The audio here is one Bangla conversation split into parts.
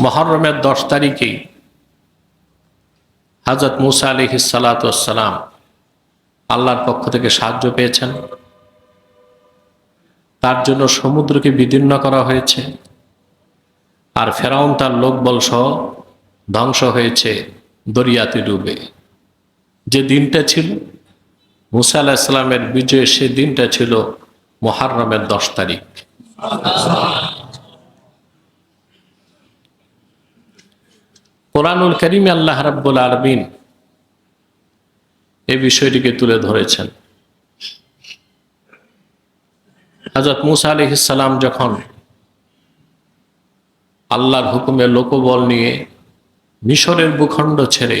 মুহররমের 10 তারিখেই হযরত মূসা আলাইহিস সালাতু ওয়াস সালাম আল্লাহর পক্ষ থেকে সাহায্য পেয়েছেন। তার জন্য সমুদ্রকে বিদীর্ণ করা হয়েছে, আর ফেরাউন তার লোকবল সহ ধ্বংস হয়েছে দরিয়াতে ডুবে। যে দিনটা ছিল মূসা আলাইহিস সালামের বিজয়ের, সে দিনটা ছিল মুহররমের 10 তারিখ। কোরআনুল কারীমে আল্লাহ রাব্বুল আলামিন এই বিষয়টিকে তুলে ধরেছেন। হযরত মূসা আলাইহিস সালাম যখন আল্লাহর হুকুমে লোকবল নিয়ে মিশরের ভূখণ্ড ছেড়ে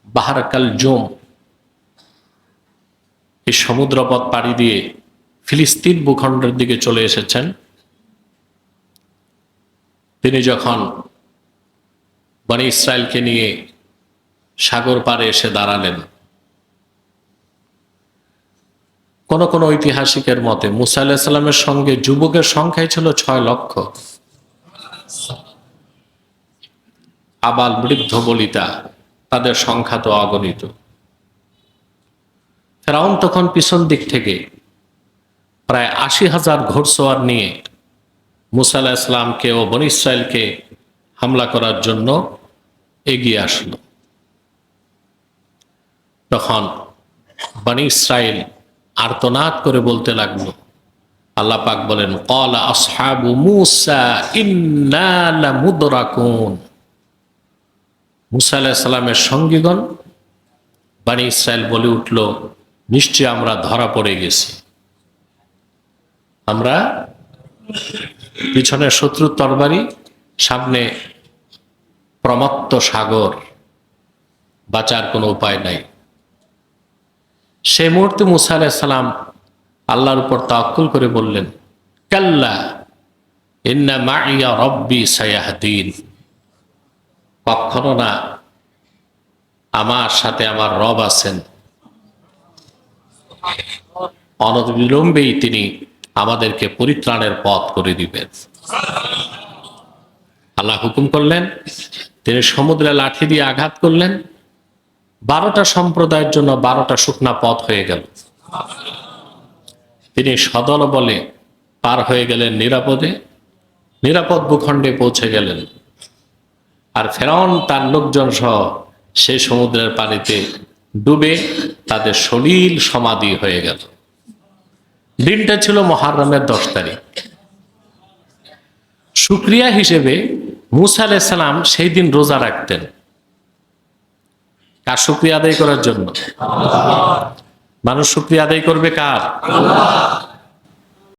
বাহর কালজুম এই সমুদ্রপথ পাড়ি দিয়ে ফিলিস্তিন ভূখণ্ডের দিকে চলে এসেছেন, তিনি যখন বনি ইসরায়েলকে নিয়ে সাগর পাড়ে এসে দাঁড়ালেন, কোন কোন ঐতিহাসিকের মতে মূসা আলাইহিস সালামের সঙ্গে যুবকের সংখ্যাই ছিল 6 লক্ষ। আবাল বৃদ্ধ বলিতা তাদের সংখ্যা তো অগণিত। ফেরাউন তখন পিছন দিক থেকে প্রায় 80,000 ঘোড়সওয়ার নিয়ে মূসা আলাইহিস সালামকে ও বনি ইসরায়েলকে হামলা করার জন্য এগিয়ে আসলো। তখন বনি ইসরায়েল আর্তনাদ করে বলতে লাগলো, আল্লাহ পাক বলেন, ক্বালা আসহাবু মূসা ইন্না লামুদরাকুন। মূসা আলাইহিস সালামের সঙ্গীগণ বনি ইসরায়েল বলে উঠল, নিশ্চয় আমরা ধরা পড়ে গেছি, আমরা পিছনে শত্রুর তরবারি, সামনে প্রমত্ত সাগর, বাঁচার কোনো উপায় নাই। সেই মুহূর্তে মূসা আলাইহিস সালাম আল্লাহর উপর তাওয়াক্কুল করে বললেন, কাল্লা ইন্না মাইয়া রব্বি সায়াহদিন। কখনো না, আমার সাথে আমার রব আছেন, অনবিলম্বেই তিনি আমাদেরকে পরিত্রাণের পথ করে দিবেন। আল্লাহ হুকুম করলেন, তিনি সমুদ্রে লাঠি দিয়ে আঘাত করলেন, 12টা সম্প্রদায়ের জন্য 12টা শুকনা পথ হয়ে গেল। তিনি সদল বলে পার হয়ে গেলেন নিরাপদে, নিরাপদ ভূখণ্ডে পৌঁছে গেলেন। আর ফেরাউন তার লোকজন সহ সেই সমুদ্রের পানিতে ডুবে তাদের সলিল সমাধি হয়ে গেল। দিনটা ছিল মুহররমের 10 তারিখ। শুকরিয়া হিসেবে মূসা আলাইহিস সালাম সেই দিন রোজা রাখতেন। কার শুকরিয়া আদায় করার জন্য? মানুষ শুকরিয়া আদায় করবে কার? আল্লাহ।